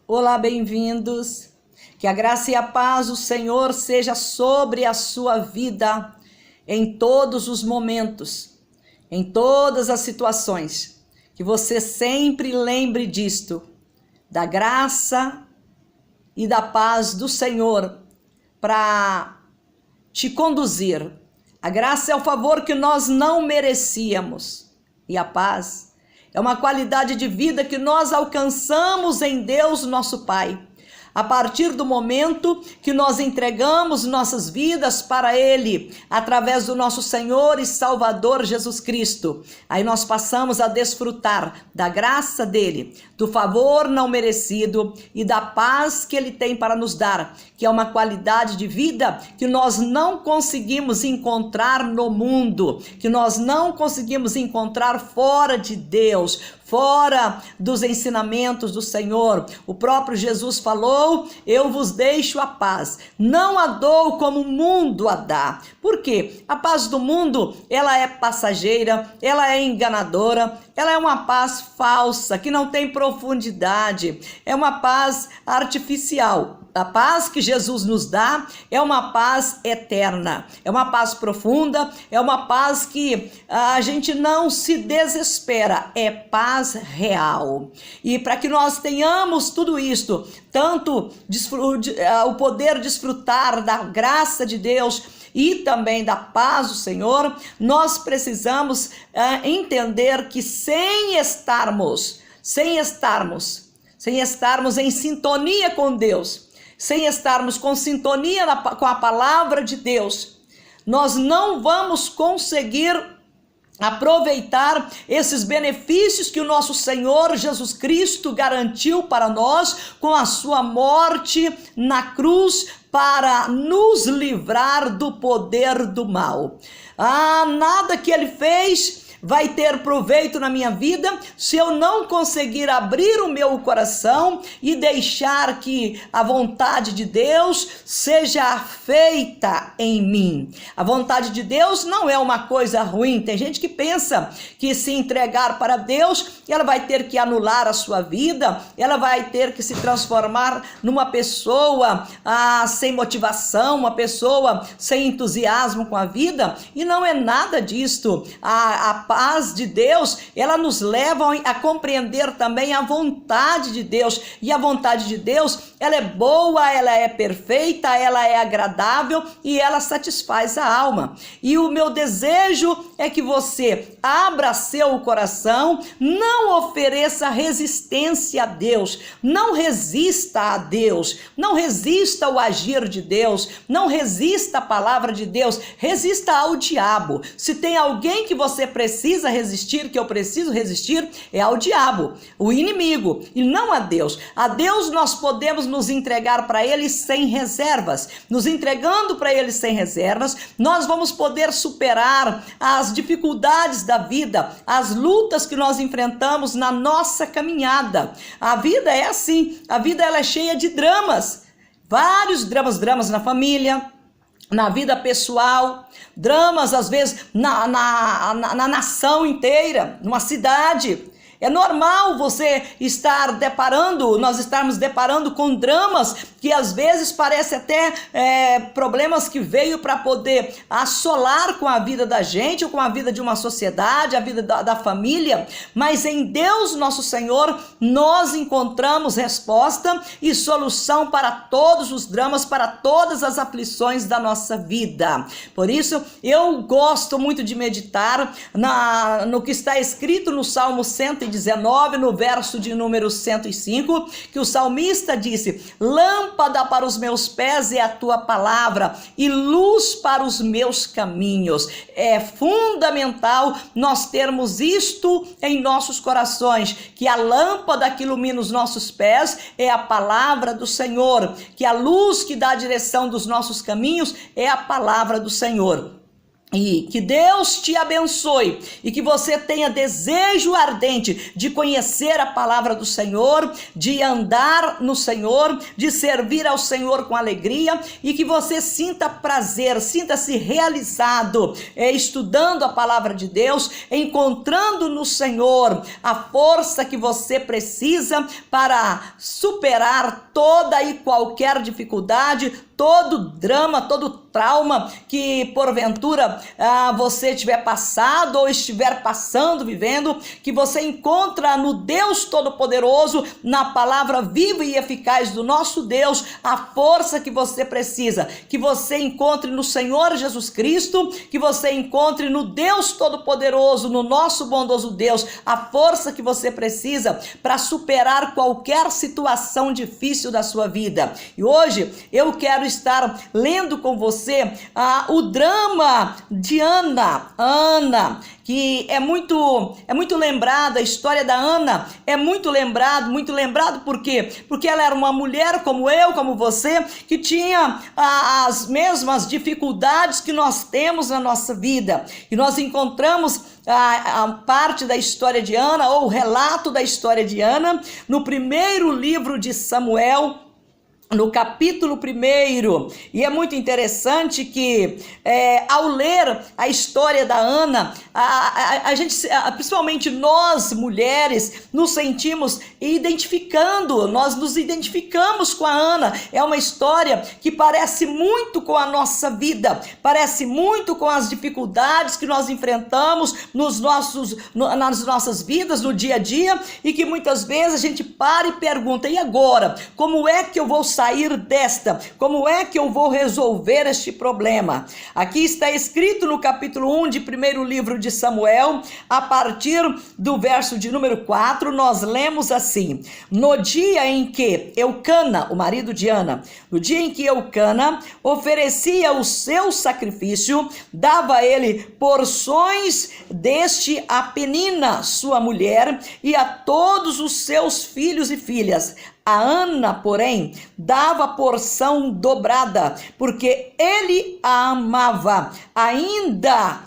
Olá, bem-vindos. Que a graça e a paz do Senhor seja sobre a sua vida em todos os momentos, em todas as situações. Que você sempre lembre disto, da graça e da paz do Senhor para te conduzir. A graça é o favor que nós não merecíamos e a paz é uma qualidade de vida que nós alcançamos em Deus, nosso Pai. A partir do momento que nós entregamos nossas vidas para Ele, através do nosso Senhor e Salvador Jesus Cristo, aí nós passamos a desfrutar da graça dEle, do favor não merecido e da paz que Ele tem para nos dar, que é uma qualidade de vida que nós não conseguimos encontrar no mundo, que nós não conseguimos encontrar fora de Deus, fora dos ensinamentos do Senhor. O próprio Jesus falou: eu vos deixo a paz, não a dou como o mundo a dá. Por quê? A paz do mundo, ela é passageira, ela é enganadora, ela é uma paz falsa, que não tem profundidade, é uma paz artificial. A paz que Jesus nos dá é uma paz eterna, é uma paz profunda, é uma paz que a gente não se desespera, é paz real. E para que nós tenhamos tudo isto, tanto o poder desfrutar da graça de Deus e também da paz do Senhor, nós precisamos entender que sem estarmos em sintonia com Deus, sem estarmos com sintonia com a palavra de Deus, nós não vamos conseguir aproveitar esses benefícios que o nosso Senhor Jesus Cristo garantiu para nós com a sua morte na cruz para nos livrar do poder do mal. Nada que ele fez vai ter proveito na minha vida se eu não conseguir abrir o meu coração e deixar que a vontade de Deus seja feita em mim. A vontade de Deus não é uma coisa ruim. Tem gente que pensa que se entregar para Deus, ela vai ter que anular a sua vida, ela vai ter que se transformar numa pessoa sem motivação, uma pessoa sem entusiasmo com a vida, e não é nada disto. A paz de Deus, ela nos leva a compreender também a vontade de Deus, e a vontade de Deus, ela é boa, ela é perfeita, ela é agradável e ela satisfaz a alma. E o meu desejo é que você abra seu coração, não ofereça resistência a Deus, não resista a Deus, não resista ao agir de Deus, não resista à palavra de Deus, resista ao diabo. Se tem alguém que você precisa resistir, que eu preciso resistir, é ao diabo, o inimigo, e não a Deus. A Deus nós podemos nos entregar para Ele sem reservas. Nos entregando para Ele sem reservas, nós vamos poder superar as dificuldades da vida, as lutas que nós enfrentamos na nossa caminhada. A vida é assim, a vida ela é cheia de dramas, vários dramas na família, na vida pessoal, dramas às vezes na nação inteira, numa cidade. É normal nós estarmos deparando com dramas que às vezes parece até problemas que veio para poder assolar com a vida da gente, ou com a vida de uma sociedade, a vida da família, mas em Deus nosso Senhor nós encontramos resposta e solução para todos os dramas, para todas as aflições da nossa vida. Por isso eu gosto muito de meditar no que está escrito no Salmo 119, no verso de número 105, que o salmista disse: lâmpada para os meus pés é a tua palavra e luz para os meus caminhos. É fundamental nós termos isto em nossos corações, que a lâmpada que ilumina os nossos pés é a palavra do Senhor, que a luz que dá a direção dos nossos caminhos é a palavra do Senhor. E que Deus te abençoe e que você tenha desejo ardente de conhecer a palavra do Senhor, de andar no Senhor, de servir ao Senhor com alegria e que você sinta prazer, sinta-se realizado estudando a palavra de Deus, encontrando no Senhor a força que você precisa para superar toda e qualquer dificuldade, todo drama, todo trauma que porventura você tiver passado ou estiver passando, vivendo, que você encontra no Deus Todo-Poderoso, na palavra viva e eficaz do nosso Deus, a força que você precisa, que você encontre no Senhor Jesus Cristo, que você encontre no Deus Todo-Poderoso, no nosso bondoso Deus, a força que você precisa para superar qualquer situação difícil da sua vida. E hoje eu quero estar lendo com você o drama de Ana, que é muito lembrada. A história da Ana é muito lembrado por quê? Porque ela era uma mulher como eu, como você, que tinha as mesmas dificuldades que nós temos na nossa vida. E nós encontramos a parte da história de Ana, ou o relato da história de Ana, no primeiro livro de Samuel, no capítulo 1, e é muito interessante que ao ler a história da Ana, a gente, principalmente nós mulheres, nos sentimos nós nos identificamos com a Ana. É uma história que parece muito com a nossa vida, parece muito com as dificuldades que nós enfrentamos nas nossas vidas, no dia a dia, e que muitas vezes a gente para e pergunta: e agora? Como é que eu vou sair desta? Como é que eu vou resolver este problema? Aqui está escrito no capítulo 1 de primeiro livro de Samuel, a partir do verso de número 4, nós lemos assim: no dia em que Eucana, o marido de Ana, no dia em que Eucana oferecia o seu sacrifício, dava a ele porções deste a Penina, sua mulher, e a todos os seus filhos e filhas. A Ana, porém, dava porção dobrada, porque ele a amava, ainda,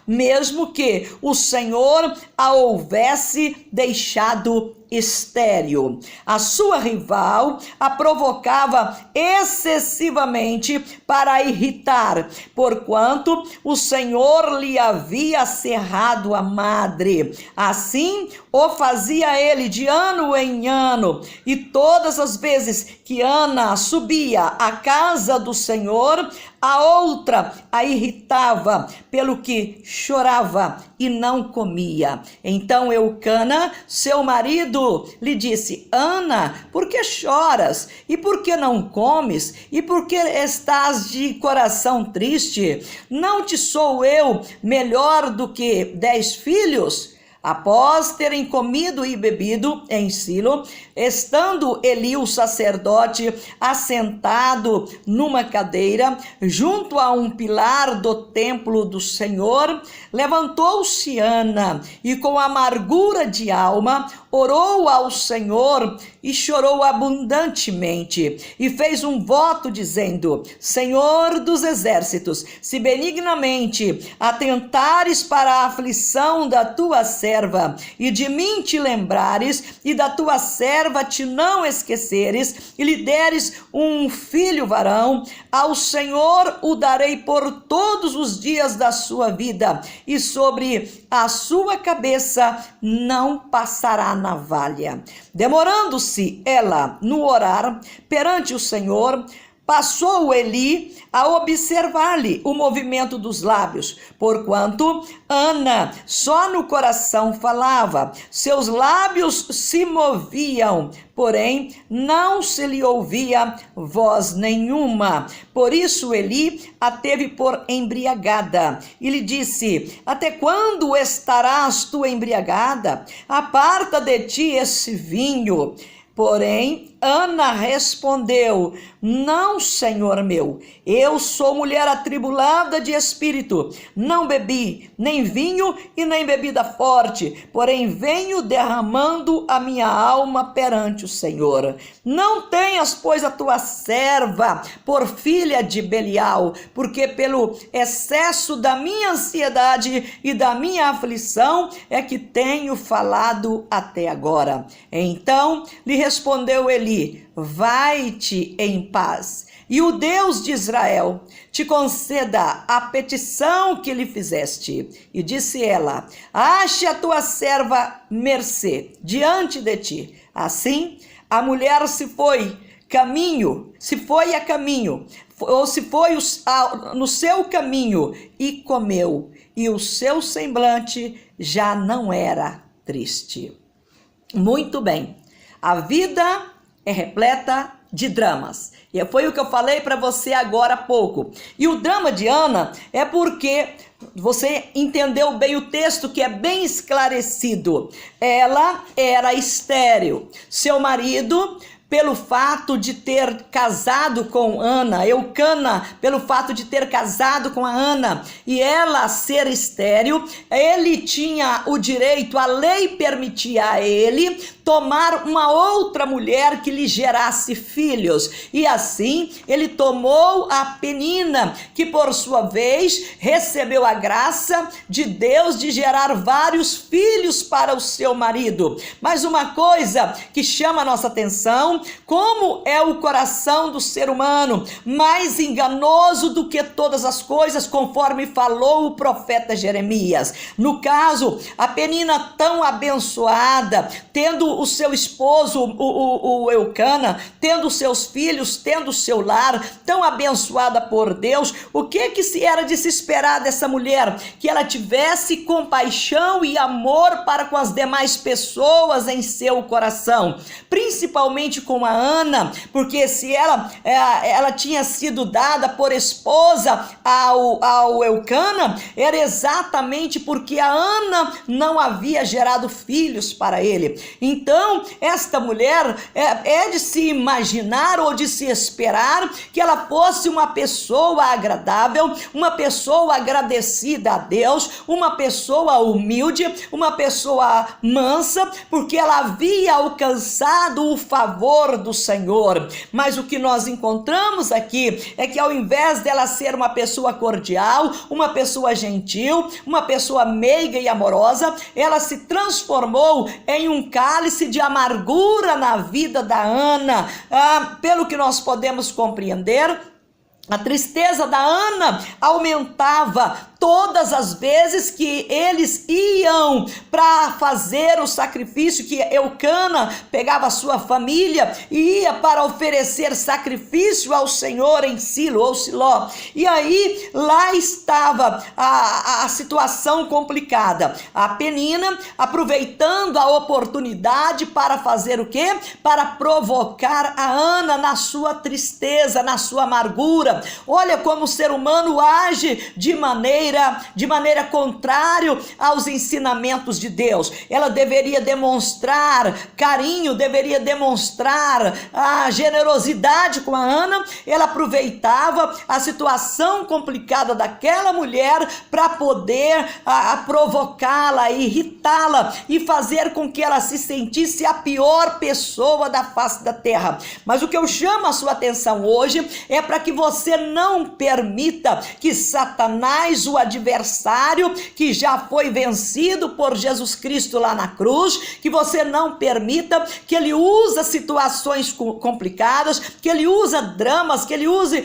mesmo que o Senhor a houvesse deixado estéril. A sua rival a provocava excessivamente para irritar, porquanto o Senhor lhe havia cerrado a madre. Assim o fazia ele de ano em ano, e todas as vezes que Ana subia à casa do Senhor, a outra a irritava, pelo que chorava e não comia. Então Eucana, seu marido, lhe disse: Ana, por que choras? E por que não comes? E por que estás de coração triste? Não te sou eu melhor do que 10 filhos? Após terem comido e bebido em Silo, estando Eli, o sacerdote, assentado numa cadeira, junto a um pilar do templo do Senhor, levantou-se Ana e, com amargura de alma, orou ao Senhor e chorou abundantemente, e fez um voto dizendo: Senhor dos exércitos, se benignamente atentares para a aflição da tua serva, e de mim te lembrares, e da tua serva te não esqueceres, e lhe deres um filho varão, ao Senhor o darei por todos os dias da sua vida, e sobre a sua cabeça não passará navalha. Demorando-se ela no orar perante o Senhor, passou Eli a observar-lhe o movimento dos lábios, porquanto Ana só no coração falava, seus lábios se moviam, porém não se lhe ouvia voz nenhuma. Por isso Eli a teve por embriagada e lhe disse: até quando estarás tu embriagada? Aparta de ti esse vinho. Porém Ana respondeu: não, Senhor meu, eu sou mulher atribulada de espírito, não bebi nem vinho e nem bebida forte, porém venho derramando a minha alma perante o Senhor. Não tenhas, pois, a tua serva por filha de Belial, porque pelo excesso da minha ansiedade e da minha aflição é que tenho falado até agora. Então lhe respondeu Eli: vai-te em paz, e o Deus de Israel te conceda a petição que lhe fizeste. E disse ela: ache a tua serva mercê diante de ti. Assim a mulher se foi a caminho, ou se foi no seu caminho, e comeu, e o seu semblante já não era triste. Muito bem, a vida é repleta de dramas. E foi o que eu falei para você agora há pouco. E o drama de Ana é porque você entendeu bem o texto, que é bem esclarecido. Ela era estéril. Seu marido, pelo fato de ter casado com Ana, Eucana, pelo fato de ter casado com a Ana e ela ser estéril, ele tinha o direito, a lei permitia a ele tomar uma outra mulher que lhe gerasse filhos. E assim ele tomou a Penina, que por sua vez recebeu a graça de Deus de gerar vários filhos para o seu marido. Mas uma coisa que chama a nossa atenção: como é o coração do ser humano, mais enganoso do que todas as coisas, conforme falou o profeta Jeremias. No caso, a Penina, tão abençoada, tendo o seu esposo, o Eucana, tendo seus filhos, tendo o seu lar, tão abençoada por Deus, o que era de se esperar dessa mulher? Que ela tivesse compaixão e amor para com as demais pessoas em seu coração, principalmente com a Ana, porque se ela tinha sido dada por esposa ao Eucana, era exatamente porque a Ana não havia gerado filhos para ele. Então esta mulher é de se imaginar ou de se esperar que ela fosse uma pessoa agradável, uma pessoa agradecida a Deus, uma pessoa humilde, uma pessoa mansa, porque ela havia alcançado o favor do Senhor. Mas o que nós encontramos aqui é que, ao invés dela ser uma pessoa cordial, uma pessoa gentil, uma pessoa meiga e amorosa, ela se transformou em um cálice de amargura na vida da Ana. Pelo que nós podemos compreender, a tristeza da Ana aumentava todas as vezes que eles iam para fazer o sacrifício, que Eucana pegava a sua família e ia para oferecer sacrifício ao Senhor em Silo ou Siló. E aí lá estava a situação complicada. A Penina aproveitando a oportunidade para fazer o quê? Para provocar a Ana na sua tristeza, na sua amargura. Olha como o ser humano age de maneira contrária aos ensinamentos de Deus. Ela deveria demonstrar carinho, deveria demonstrar a generosidade com a Ana. Ela aproveitava a situação complicada daquela mulher para poder provocá-la, irritá-la e fazer com que ela se sentisse a pior pessoa da face da terra. Mas o que eu chamo a sua atenção hoje é para que você não permita que Satanás, o adversário que já foi vencido por Jesus Cristo lá na cruz, que você não permita que ele use situações complicadas, que ele use dramas, que ele use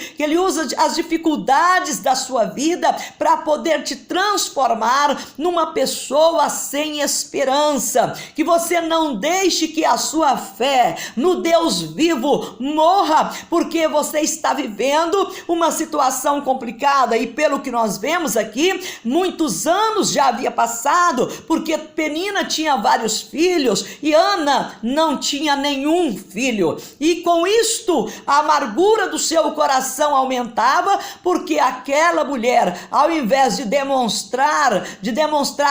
as dificuldades da sua vida para poder te transformar numa pessoa sem esperança. Que você não deixe que a sua fé no Deus vivo morra, porque você está vivendo uma situação complicada. E pelo que nós vemos aqui, aqui, muitos anos já havia passado, porque Penina tinha vários filhos e Ana não tinha nenhum filho. E com isto, a amargura do seu coração aumentava, porque aquela mulher, ao invés de demonstrar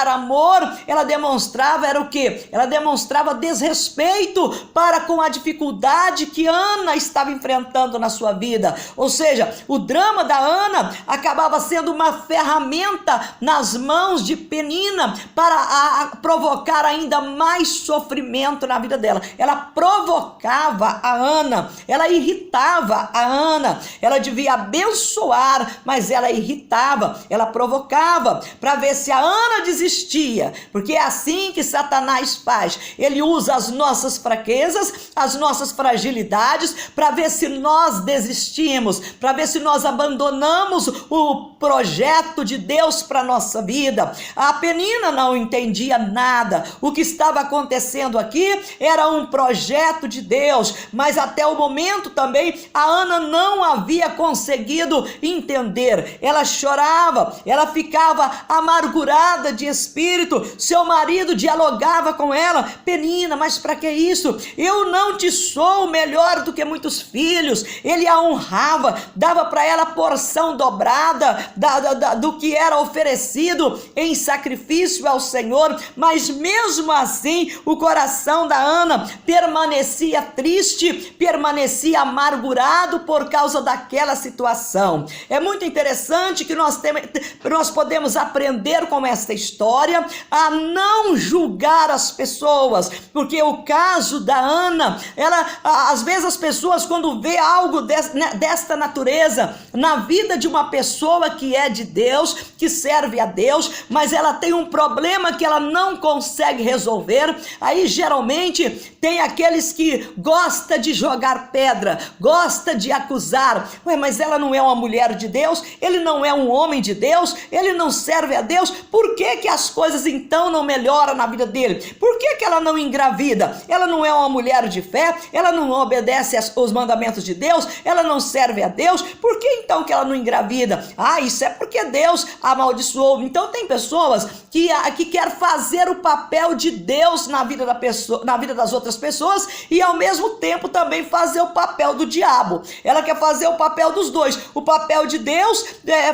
amor, ela demonstrava, era o quê? Ela demonstrava desrespeito para com a dificuldade que Ana estava enfrentando na sua vida. Ou seja, o drama da Ana acabava sendo uma ferramenta nas mãos de Penina para provocar ainda mais sofrimento na vida dela. Ela provocava a Ana, ela irritava a Ana. Ela devia abençoar, mas ela irritava, ela provocava para ver se a Ana desistia, porque é assim que Satanás faz. Ele usa as nossas fraquezas, as nossas fragilidades, para ver se nós desistimos, para ver se nós abandonamos o projeto de Deus para nossa vida. A Penina não entendia nada. O que estava acontecendo aqui era um projeto de Deus, mas até o momento também a Ana não havia conseguido entender. Ela chorava, ela ficava amargurada de espírito. Seu marido dialogava com ela: Penina, mas para que isso? Eu não te sou melhor do que muitos filhos. Ele a honrava, dava para ela porção dobrada do que era oferecido em sacrifício ao Senhor, mas mesmo assim o coração da Ana permanecia triste, permanecia amargurado por causa daquela situação. É muito interessante que nós podemos aprender com esta história a não julgar as pessoas, porque o caso da Ana, às vezes as pessoas, quando vê algo desta natureza na vida de uma pessoa que é de Deus, que serve a Deus, mas ela tem um problema que ela não consegue resolver, aí geralmente tem aqueles que gostam de jogar pedra, gosta de acusar. Ué, mas ela não é uma mulher de Deus, ele não é um homem de Deus, ele não serve a Deus, por que as coisas então não melhoram na vida dele? Por que ela não engravida? Ela não é uma mulher de fé, ela não obedece os mandamentos de Deus, ela não serve a Deus, por que então que ela não engravida? Ah, isso é porque Deus amaldiçoou. Então tem pessoas que quer fazer o papel de Deus na vida da pessoa, na vida das outras pessoas, e ao mesmo tempo também fazer o papel do diabo. Ela quer fazer o papel dos dois, o papel de Deus,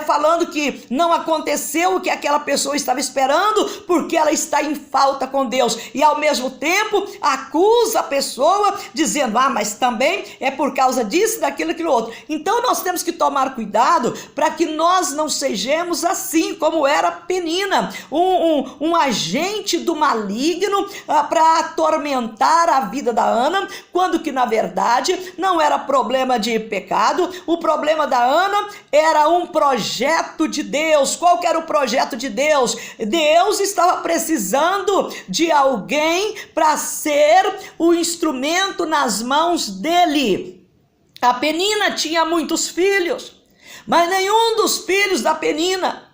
falando que não aconteceu o que aquela pessoa estava esperando, porque ela está em falta com Deus, e ao mesmo tempo acusa a pessoa, dizendo: ah, mas também é por causa disso, daquilo, aquilo outro. Então nós temos que tomar cuidado para que nós não sejamos assim como era Penina, um agente do maligno para atormentar a vida da Ana, quando que na verdade não era problema de pecado. O problema da Ana era um projeto de Deus. Qual que era o projeto de Deus? Deus estava precisando de alguém para ser o instrumento nas mãos dele. A Penina tinha muitos filhos, mas nenhum dos filhos da Penina,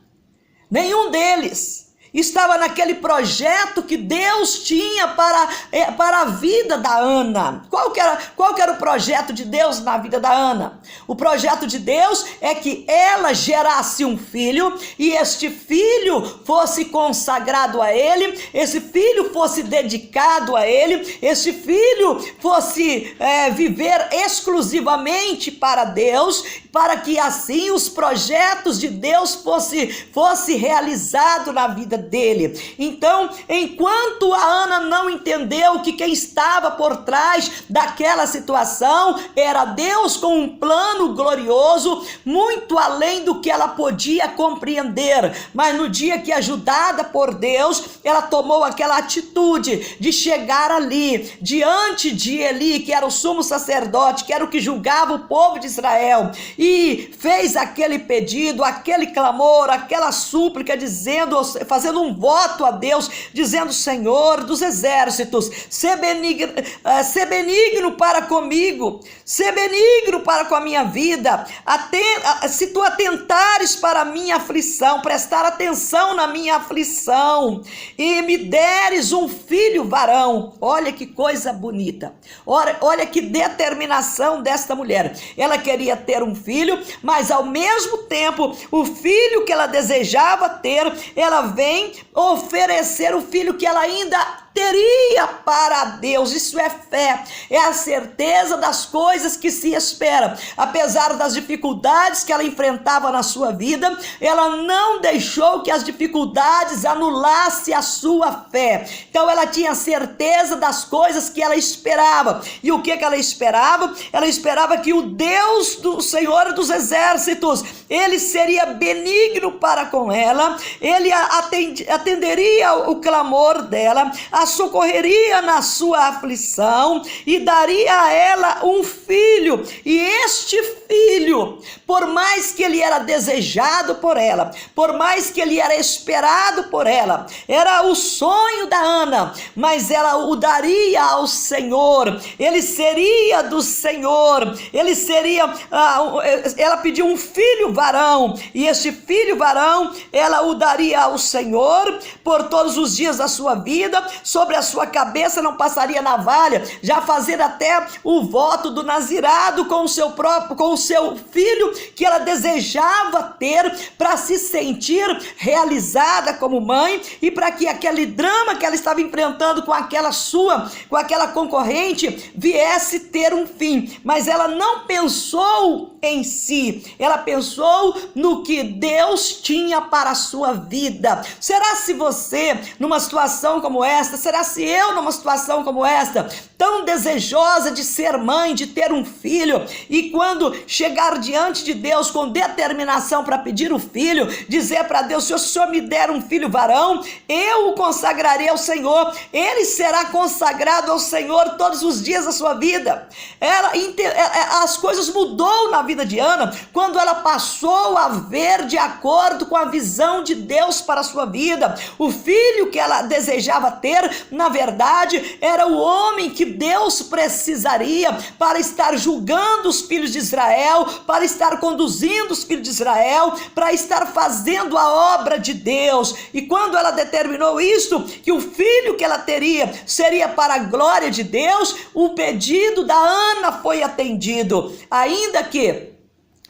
nenhum deles estava naquele projeto que Deus tinha para a vida da Ana. Qual que era o projeto de Deus na vida da Ana? O projeto de Deus é que ela gerasse um filho, e este filho fosse consagrado a ele, esse filho fosse dedicado a ele, esse filho fosse viver exclusivamente para Deus, para que assim os projetos de Deus fosse realizado na vida dele. Então, enquanto a Ana não entendeu que quem estava por trás daquela situação era Deus com um plano glorioso, muito além do que ela podia compreender, mas no dia que, ajudada por Deus, ela tomou aquela atitude de chegar ali, diante de Eli, que era o sumo sacerdote, que era o que julgava o povo de Israel, e fez aquele pedido, aquele clamor, aquela súplica, fazendo fazendo um voto a Deus, dizendo: Senhor dos exércitos, ser benigno para comigo, ser benigno para com a minha vida, se tu atentares para a minha aflição, prestar atenção na minha aflição, e me deres um filho varão. Olha que coisa bonita, olha que determinação desta mulher. Ela queria ter um filho, mas ao mesmo tempo, o filho que ela desejava ter, ela vem oferecer o filho que ela ainda teria para Deus. Isso é fé, é a certeza das coisas que se espera. Apesar das dificuldades que ela enfrentava na sua vida, ela não deixou que as dificuldades anulassem a sua fé. Então ela tinha certeza das coisas que ela esperava. E o que ela esperava? Ela esperava que o Deus do Senhor dos Exércitos, ele seria benigno para com ela, ele atenderia o clamor dela, a socorreria na sua aflição e daria a ela um filho. E este filho, por mais que ele era desejado por ela, por mais que ele era esperado por ela, era o sonho da Ana, mas ela o daria ao Senhor, ele seria do Senhor, ele seria, ela pediu um filho varão, e este filho varão, ela o daria ao Senhor por todos os dias da sua vida. Sobre a sua cabeça não passaria navalha, já fazer até o voto do nazirado com o seu filho que ela desejava ter, para se sentir realizada como mãe, e para que aquele drama que ela estava enfrentando com aquela concorrente viesse ter um fim. Mas ela não pensou em si, ela pensou no que Deus tinha para a sua vida. Será se você, numa situação como esta, será se eu, numa situação como esta, tão desejosa de ser mãe, de ter um filho, e quando chegar diante de Deus com determinação para pedir o filho, dizer para Deus: se o Senhor me der um filho varão, eu o consagrarei ao Senhor, ele será consagrado ao Senhor todos os dias da sua vida. As coisas mudou na vida de Ana quando ela passou a ver de acordo com a visão de Deus para a sua vida. O filho que ela desejava ter, na verdade, era o homem que Deus precisaria para estar julgando os filhos de Israel, para estar conduzindo os filhos de Israel, para estar fazendo a obra de Deus. E quando ela determinou isto, que o filho que ela teria seria para a glória de Deus, o pedido da Ana foi atendido. Ainda que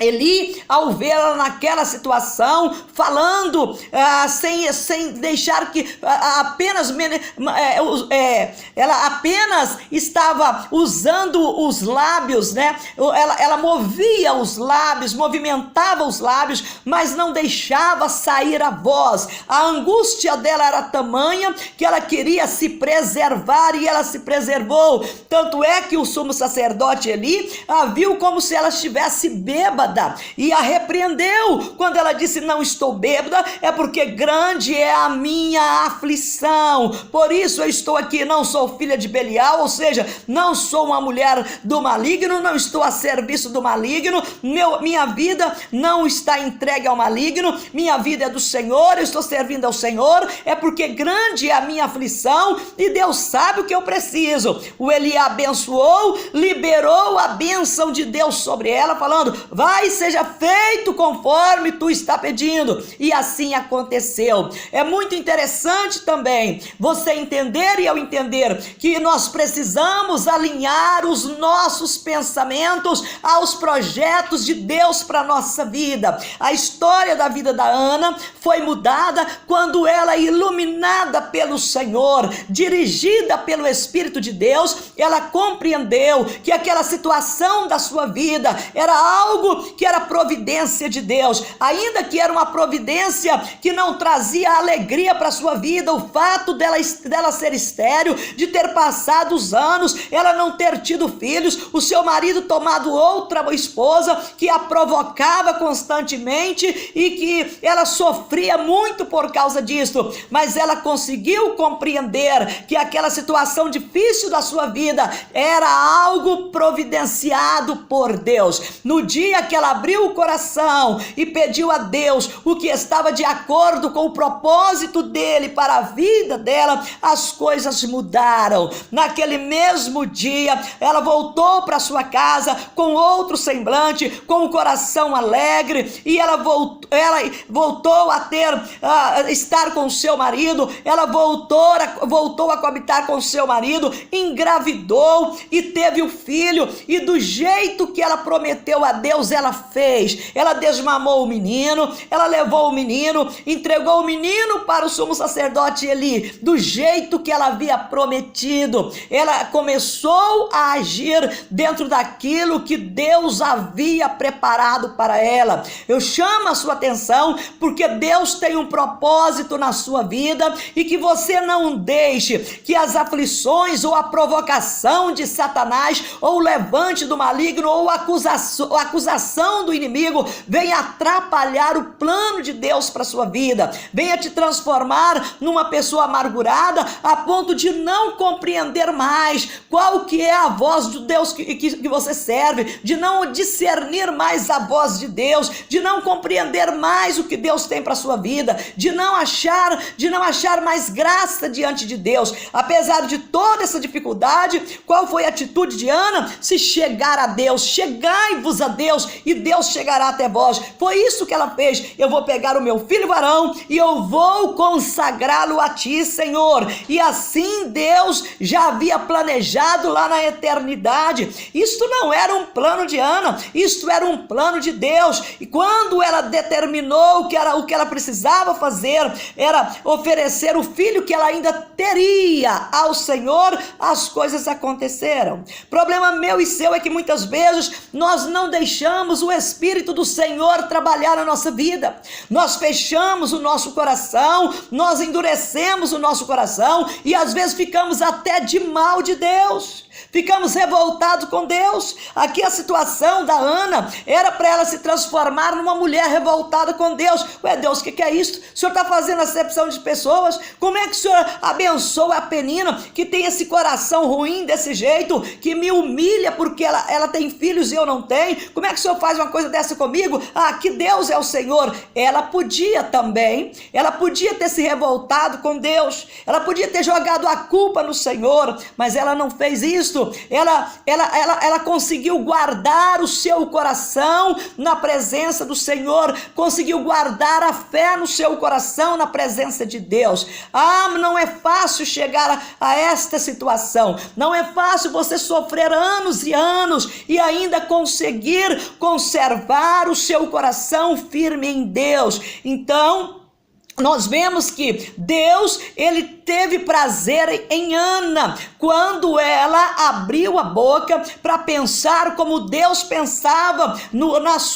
Eli, ao vê-la naquela situação, falando, sem deixar que ela apenas estava usando os lábios, né? Ela movia os lábios, movimentava os lábios, mas não deixava sair a voz. A angústia dela era tamanha que ela queria se preservar, e ela se preservou. Tanto é que o sumo sacerdote Eli a viu como se ela estivesse bêbada, e a repreendeu quando ela disse: não estou bêbada, é porque grande é a minha aflição, por isso eu estou aqui. Não sou filha de Belial, ou seja, não sou uma mulher do maligno, não estou a serviço do maligno, minha vida não está entregue ao maligno, minha vida é do Senhor, eu estou servindo ao Senhor, é porque grande é a minha aflição, e Deus sabe o que eu preciso. O Eli abençoou, liberou a bênção de Deus sobre ela, falando: vai, seja feito conforme tu está pedindo. E assim aconteceu. É muito interessante também você entender, e eu entender, que nós precisamos alinhar os nossos pensamentos aos projetos de Deus para a nossa vida. A história da vida da Ana foi mudada quando ela, iluminada pelo Senhor, dirigida pelo Espírito de Deus, ela compreendeu que aquela situação da sua vida era algo que era providência de Deus, ainda que era uma providência que não trazia alegria para a sua vida. O fato dela ser estéril, de ter passado os anos, ela não ter tido filhos, o seu marido tomado outra esposa que a provocava constantemente, e que ela sofria muito por causa disso, mas ela conseguiu compreender que aquela situação difícil da sua vida era algo providenciado por Deus. No dia que ela abriu o coração e pediu a Deus o que estava de acordo com o propósito dele para a vida dela, as coisas mudaram. Naquele mesmo dia, ela voltou para sua casa com outro semblante, com o coração alegre, e ela voltou a estar com seu marido, ela voltou a coabitar com seu marido, engravidou e teve o filho, e do jeito que ela prometeu a Deus, ela fez. Ela desmamou o menino, ela levou o menino, entregou o menino para o sumo sacerdote Eli, do jeito que ela havia prometido. Ela começou a agir dentro daquilo que Deus havia preparado para ela. Eu chamo a sua atenção porque Deus tem um propósito na sua vida, e que você não deixe que as aflições ou a provocação de Satanás, ou o levante do maligno, ou a acusação do inimigo venha atrapalhar o plano de Deus para a sua vida, venha te transformar numa pessoa amargurada a ponto de não compreender mais qual que é a voz de Deus que você serve, de não discernir mais a voz de Deus, de não compreender mais o que Deus tem para a sua vida, de não achar mais graça diante de Deus. Apesar de toda essa dificuldade, qual foi a atitude de Ana? Se chegar a Deus, chegai-vos a Deus e Deus chegará até vós. Foi isso que ela fez. Eu vou pegar o meu filho varão e eu vou consagrá-lo a ti, Senhor. E assim Deus já havia planejado lá na eternidade. Isto não era um plano de Ana, isto era um plano de Deus. E quando ela determinou o que ela precisava fazer era oferecer o filho que ela ainda teria ao Senhor, as coisas aconteceram. Problema meu e seu é que muitas vezes nós não deixamos o Espírito do Senhor trabalhar na nossa vida. Nós fechamos o nosso coração, nós endurecemos o nosso coração e às vezes ficamos até de mal de Deus. Ficamos revoltados com Deus. Aqui a situação da Ana era para ela se transformar numa mulher revoltada com Deus. Ué, Deus, o que é isso? O Senhor está fazendo acepção de pessoas? Como é que o Senhor abençoa a Penina, que tem esse coração ruim desse jeito, que me humilha porque ela tem filhos e eu não tenho? Como é que o Senhor faz uma coisa dessa comigo? Ah, que Deus é o Senhor. Ela podia ter se revoltado com Deus, ela podia ter jogado a culpa no Senhor, mas ela não fez isso. Ela conseguiu guardar o seu coração na presença do Senhor, conseguiu guardar a fé no seu coração na presença de Deus. Não é fácil chegar a esta situação, não é fácil você sofrer anos e anos e ainda conseguir conservar o seu coração firme em Deus. Então, nós vemos que Deus, ele teve prazer em Ana, quando ela abriu a boca para pensar como Deus pensava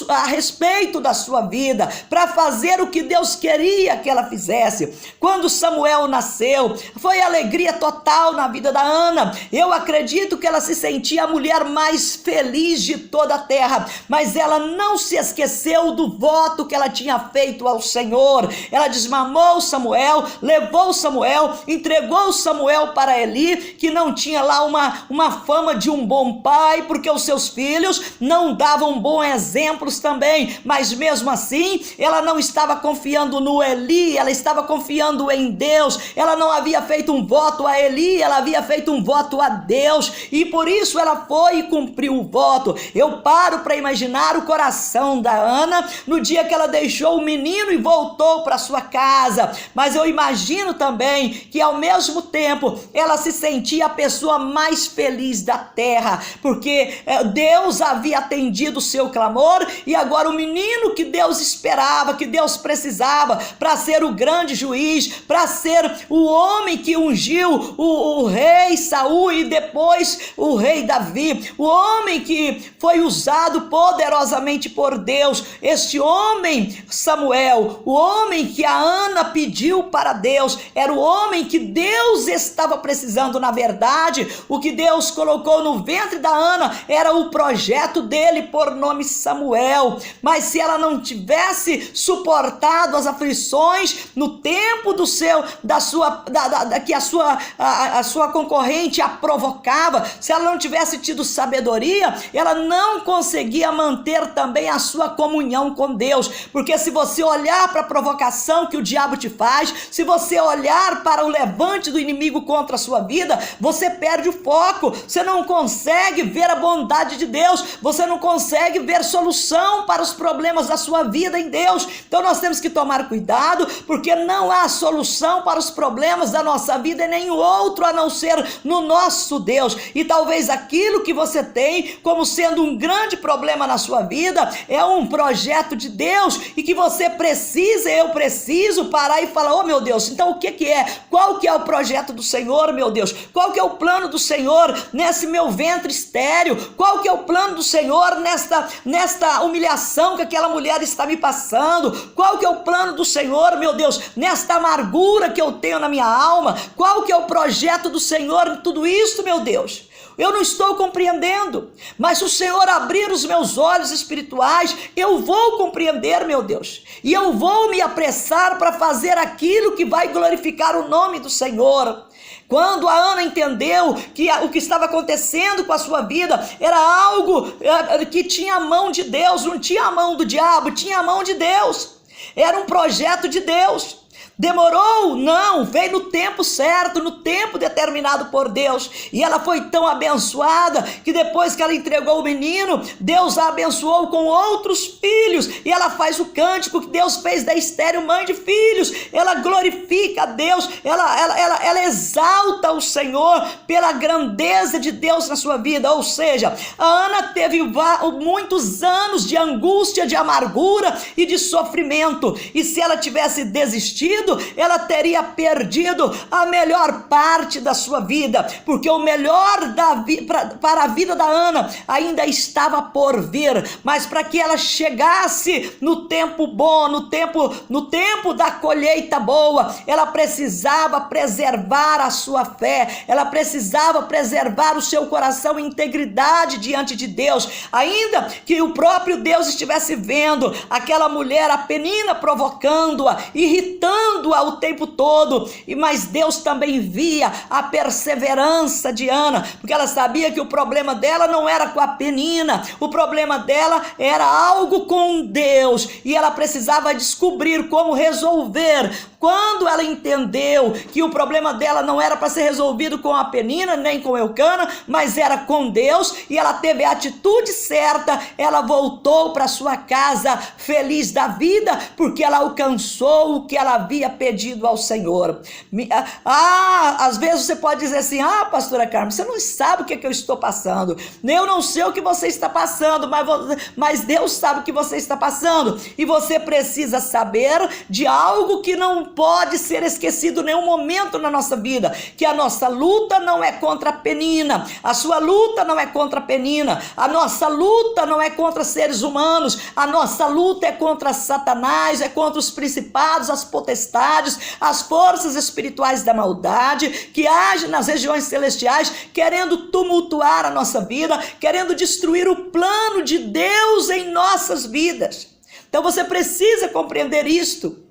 a respeito da sua vida, para fazer o que Deus queria que ela fizesse. Quando Samuel nasceu, foi alegria total na vida da Ana. Eu acredito que ela se sentia a mulher mais feliz de toda a terra, mas ela não se esqueceu do voto que ela tinha feito ao Senhor. Ela desmamou Samuel, levou Samuel, entregou Samuel para Eli, que não tinha lá uma fama de um bom pai, porque os seus filhos não davam bons exemplos também, mas mesmo assim, ela não estava confiando no Eli, ela estava confiando em Deus. Ela não havia feito um voto a Eli, ela havia feito um voto a Deus, e por isso ela foi e cumpriu o voto. Eu paro para imaginar o coração da Ana, no dia que ela deixou o menino e voltou para sua casa, mas eu imagino também que ao mesmo tempo ela se sentia a pessoa mais feliz da terra, porque Deus havia atendido o seu clamor, e agora o menino que Deus esperava, que Deus precisava para ser o grande juiz, para ser o homem que ungiu o rei Saul e depois o rei Davi, o homem que foi usado poderosamente por Deus, este homem Samuel, o homem que a Ana pediu para Deus, era o homem que Deus estava precisando. Na verdade, o que Deus colocou no ventre da Ana era o projeto dele por nome Samuel. Mas se ela não tivesse suportado as aflições no tempo que a sua concorrente a provocava, se ela não tivesse tido sabedoria, ela não conseguia manter também a sua comunhão com Deus. Porque se você olhar para a provocação que o diabo te faz, se você olhar para o levante do inimigo contra a sua vida, você perde o foco, você não consegue ver a bondade de Deus, você não consegue ver solução para os problemas da sua vida em Deus. Então nós temos que tomar cuidado, porque não há solução para os problemas da nossa vida em nenhum outro a não ser no nosso Deus. E talvez aquilo que você tem como sendo um grande problema na sua vida é um projeto de Deus, e que você precisa, eu preciso parar e falar: oh meu Deus, então o que é? Qual que é o projeto do Senhor, meu Deus? Qual que é o plano do Senhor nesse meu ventre estéril? Qual que é o plano do Senhor nesta humilhação que aquela mulher está me passando? Qual que é o plano do Senhor, meu Deus, nesta amargura que eu tenho na minha alma? Qual que é o projeto do Senhor em tudo isso, meu Deus? Eu não estou compreendendo, mas se o Senhor abrir os meus olhos espirituais, eu vou compreender, meu Deus, e eu vou me apressar para fazer aquilo que vai glorificar o nome do Senhor. Quando a Ana entendeu que o que estava acontecendo com a sua vida era algo que tinha a mão de Deus, não tinha a mão do diabo, tinha a mão de Deus, era um projeto de Deus. Demorou? Não, veio no tempo certo, no tempo determinado por Deus. E ela foi tão abençoada que depois que ela entregou o menino, Deus a abençoou com outros filhos. E ela faz o cântico que Deus fez da estéril mãe de filhos. Ela glorifica a Deus, ela exalta o Senhor pela grandeza de Deus na sua vida. Ou seja, a Ana teve muitos anos de angústia, de amargura e de sofrimento. E se ela tivesse desistido, ela teria perdido a melhor parte da sua vida, porque o melhor para a vida da Ana ainda estava por vir. Mas para que ela chegasse no tempo bom, no tempo da colheita boa, ela precisava preservar a sua fé, ela precisava preservar o seu coração em integridade diante de Deus. Ainda que o próprio Deus estivesse vendo aquela mulher, a Penina, provocando-a, irritando-a o tempo todo, mas Deus também via a perseverança de Ana, porque ela sabia que o problema dela não era com a Penina, o problema dela era algo com Deus, e ela precisava descobrir como resolver. Quando ela entendeu que o problema dela não era para ser resolvido com a Penina, nem com Eucana, mas era com Deus, e ela teve a atitude certa, ela voltou para sua casa feliz da vida, porque ela alcançou o que ela havia pedido ao Senhor. Às vezes você pode dizer assim: ah, pastora Carmen, você não sabe o que eu estou passando, eu não sei o que você está passando, mas Deus sabe o que você está passando, e você precisa saber de algo que não pode ser esquecido em nenhum momento na nossa vida, que a nossa luta não é contra a Penina, a sua luta não é contra a Penina, a nossa luta não é contra seres humanos, a nossa luta é contra Satanás, é contra os principados, as potestades, as forças espirituais da maldade que agem nas regiões celestiais, querendo tumultuar a nossa vida, querendo destruir o plano de Deus em nossas vidas. Então você precisa compreender isto.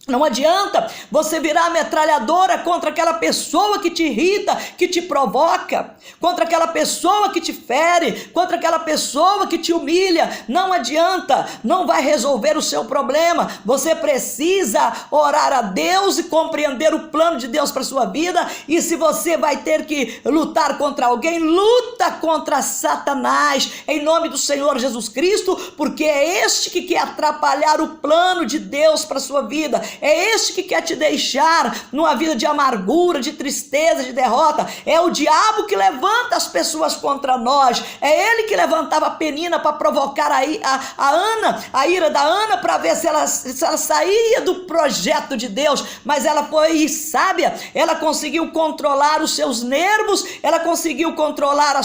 Não adianta você virar metralhadora contra aquela pessoa que te irrita, que te provoca, contra aquela pessoa que te fere, contra aquela pessoa que te humilha. Não adianta, não vai resolver o seu problema. Você precisa orar a Deus e compreender o plano de Deus para a sua vida. E se você vai ter que lutar contra alguém, luta contra Satanás, em nome do Senhor Jesus Cristo, porque é este que quer atrapalhar o plano de Deus para a sua vida. É este que quer te deixar numa vida de amargura, de tristeza, de derrota. É o diabo que levanta as pessoas contra nós. É ele que levantava a Penina para provocar a Ana, a ira da Ana, para ver se ela saía do projeto de Deus. Mas ela foi sábia, ela conseguiu controlar os seus nervos, ela conseguiu controlar a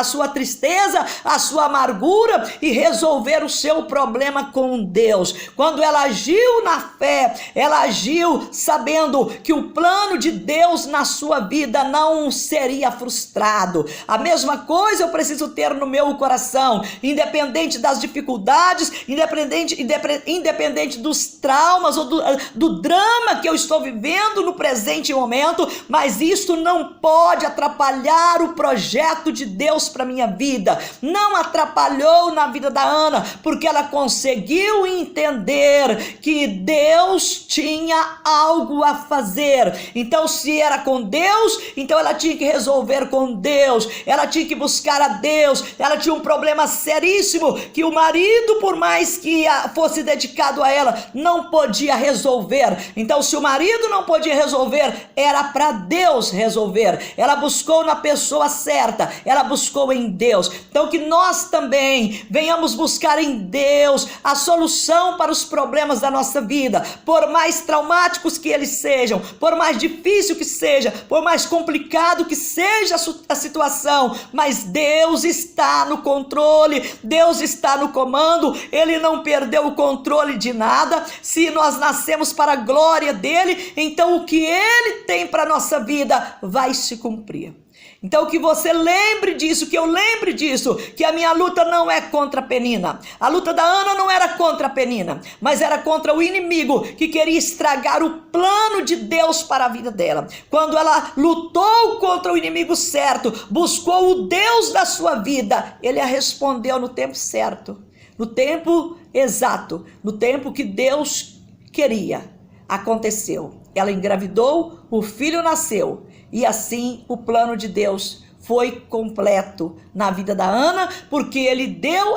sua tristeza, a sua amargura e resolver o seu problema com Deus. Quando ela agiu na fé, ela agiu sabendo que o plano de Deus na sua vida não seria frustrado. A mesma coisa eu preciso ter no meu coração, independente das dificuldades, independente dos traumas ou do drama que eu estou vivendo no presente momento, mas isso não pode atrapalhar o projeto de Deus para minha vida. Não atrapalhou na vida da Ana, porque ela conseguiu entender que Deus tinha algo a fazer. Então, se era com Deus, então ela tinha que resolver com Deus, ela tinha que buscar a Deus. Ela tinha um problema seríssimo que o marido, por mais que fosse dedicado a ela, não podia resolver. Então, se o marido não podia resolver, era para Deus resolver. Ela buscou na pessoa certa, ela buscou em Deus. Então, que nós também venhamos buscar em Deus a solução para os problemas da nossa vida, por mais traumáticos que eles sejam, por mais difícil que seja, por mais complicado que seja a situação, mas Deus está no controle, Deus está no comando, Ele não perdeu o controle de nada. Se nós nascemos para a glória dEle, então o que Ele tem para a nossa vida vai se cumprir. Então que você lembre disso, que eu lembre disso, que a minha luta não é contra a Penina. A luta da Ana não era contra a Penina, mas era contra o inimigo que queria estragar o plano de Deus para a vida dela. Quando ela lutou contra o inimigo certo, buscou o Deus da sua vida, ele a respondeu no tempo certo, no tempo exato, no tempo que Deus queria. Aconteceu. Ela engravidou, o filho nasceu. E assim o plano de Deus foi completo na vida da Ana, porque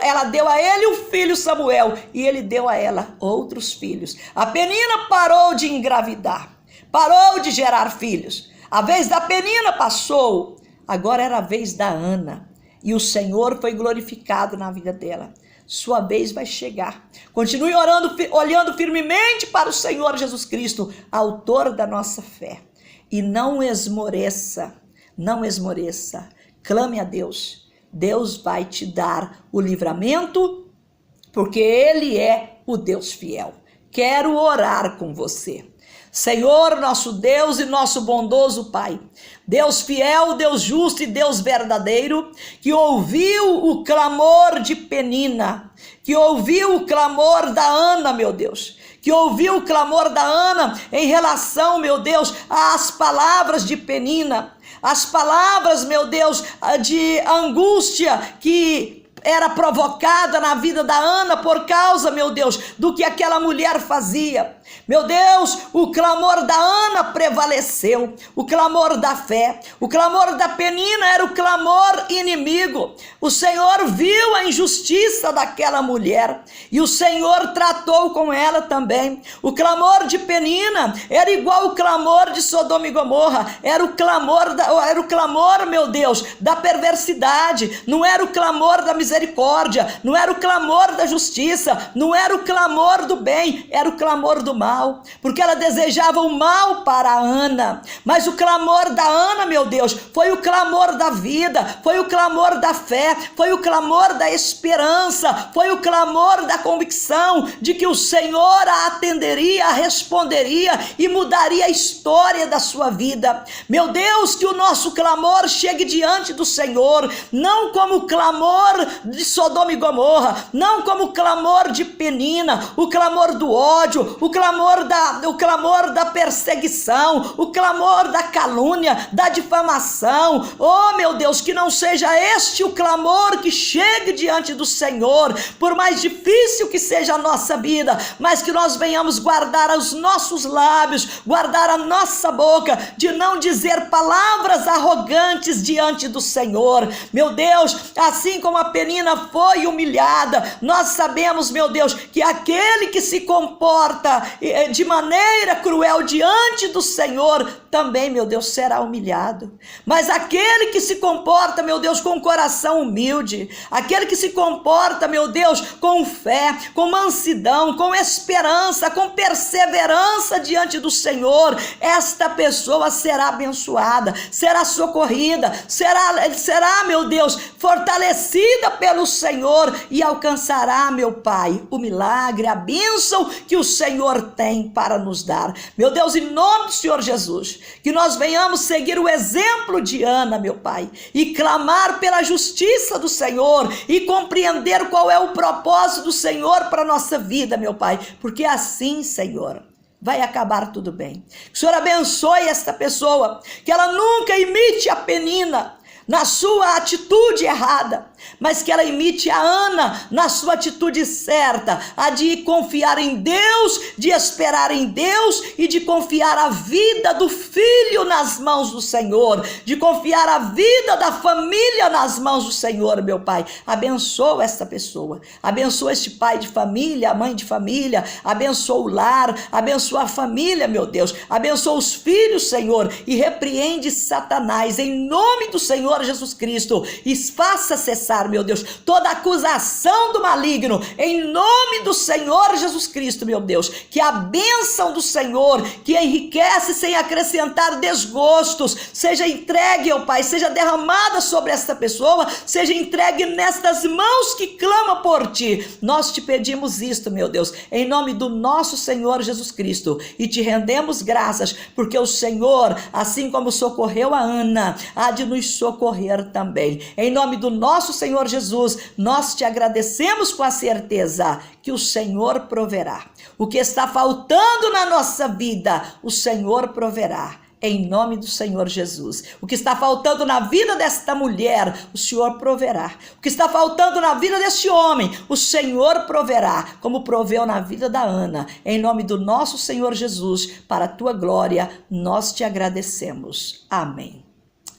ela deu a ele o filho Samuel e ele deu a ela outros filhos. A Penina parou de engravidar, parou de gerar filhos. A vez da Penina passou, agora era a vez da Ana. E o Senhor foi glorificado na vida dela. Sua vez vai chegar. Continue orando, olhando firmemente para o Senhor Jesus Cristo, autor da nossa fé. E não esmoreça, não esmoreça. Clame a Deus. Deus vai te dar o livramento, porque Ele é o Deus fiel. Quero orar com você. Senhor, nosso Deus e nosso bondoso Pai, Deus fiel, Deus justo e Deus verdadeiro, que ouviu o clamor de Penina, que ouviu o clamor da Ana, meu Deus, que ouviu o clamor da Ana em relação, meu Deus, às palavras de Penina, as palavras, meu Deus, de angústia que era provocada na vida da Ana por causa, meu Deus, do que aquela mulher fazia. Meu Deus, o clamor da Ana prevaleceu, o clamor da fé. O clamor da Penina era o clamor inimigo. O Senhor viu a injustiça daquela mulher e o Senhor tratou com ela também. O clamor de Penina era igual o clamor de Sodoma e Gomorra. Era o clamor, meu Deus, da perversidade. Não era o clamor da misericórdia, não era o clamor da justiça, não era o clamor do bem, era o clamor do mal, porque ela desejava o mal para a Ana. Mas o clamor da Ana, meu Deus, foi o clamor da vida, foi o clamor da fé, foi o clamor da esperança, foi o clamor da convicção de que o Senhor a atenderia, a responderia e mudaria a história da sua vida. Meu Deus, que o nosso clamor chegue diante do Senhor, não como o clamor de Sodoma e Gomorra, não como o clamor de Penina, o clamor do ódio, o clamor da perseguição, o clamor da calúnia, da difamação. Oh, meu Deus, que não seja este o clamor que chegue diante do Senhor, por mais difícil que seja a nossa vida, mas que nós venhamos guardar os nossos lábios, guardar a nossa boca, de não dizer palavras arrogantes diante do Senhor. Meu Deus, assim como a Penina foi humilhada, nós sabemos, meu Deus, que aquele que se comporta de maneira cruel diante do Senhor, também, meu Deus, será humilhado. Mas aquele que se comporta, meu Deus, com coração humilde, aquele que se comporta, meu Deus, com fé, com mansidão, com esperança, com perseverança diante do Senhor, esta pessoa será abençoada, será socorrida, será, meu Deus, fortalecida pelo Senhor e alcançará, meu Pai, o milagre, a bênção que o Senhor Senhor tem para nos dar. Meu Deus, em nome do Senhor Jesus, que nós venhamos seguir o exemplo de Ana, meu Pai, e clamar pela justiça do Senhor e compreender qual é o propósito do Senhor para a nossa vida, meu Pai, porque assim, Senhor, vai acabar tudo bem. Que o Senhor abençoe esta pessoa, que ela nunca imite a Penina na sua atitude errada, mas que ela imite a Ana na sua atitude certa, a de confiar em Deus, de esperar em Deus e de confiar a vida do filho nas mãos do Senhor, de confiar a vida da família nas mãos do Senhor, meu Pai. Abençoa esta pessoa, abençoa este pai de família, a mãe de família, abençoa o lar, abençoa a família, meu Deus, abençoa os filhos, Senhor, e repreende Satanás em nome do Senhor Jesus Cristo, e faça cessar, meu Deus, toda acusação do maligno, em nome do Senhor Jesus Cristo, meu Deus, que a bênção do Senhor, que enriquece sem acrescentar desgostos, seja entregue, ó Pai, seja derramada sobre esta pessoa, seja entregue nestas mãos que clamam por Ti. Nós te pedimos isto, meu Deus, em nome do nosso Senhor Jesus Cristo, e te rendemos graças, porque o Senhor, assim como socorreu a Ana, há de nos socorrer também. Em nome do nosso Senhor Jesus, nós te agradecemos com a certeza que o Senhor proverá. O que está faltando na nossa vida, o Senhor proverá. Em nome do Senhor Jesus. O que está faltando na vida desta mulher, o Senhor proverá. O que está faltando na vida deste homem, o Senhor proverá, como proveu na vida da Ana. Em nome do nosso Senhor Jesus, para a tua glória, nós te agradecemos. Amém.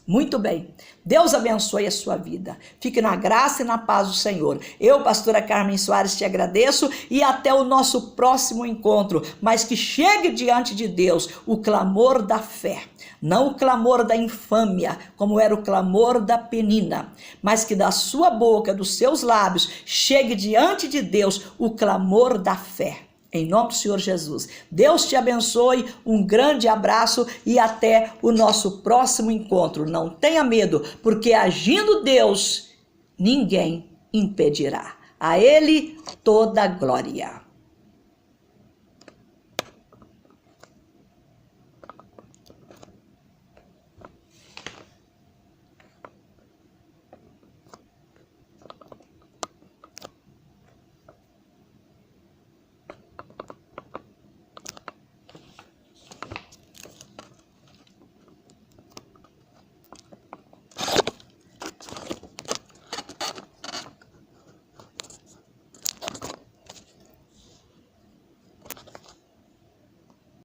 Muito bem, Deus abençoe a sua vida, fique na graça e na paz do Senhor. Eu, pastora Carmen Soares, te agradeço e até o nosso próximo encontro, mas que chegue diante de Deus o clamor da fé, não o clamor da infâmia, como era o clamor da Penina, mas que da sua boca, dos seus lábios, chegue diante de Deus o clamor da fé. Em nome do Senhor Jesus. Deus te abençoe, um grande abraço e até o nosso próximo encontro. Não tenha medo, porque agindo Deus, ninguém impedirá. A Ele toda a glória.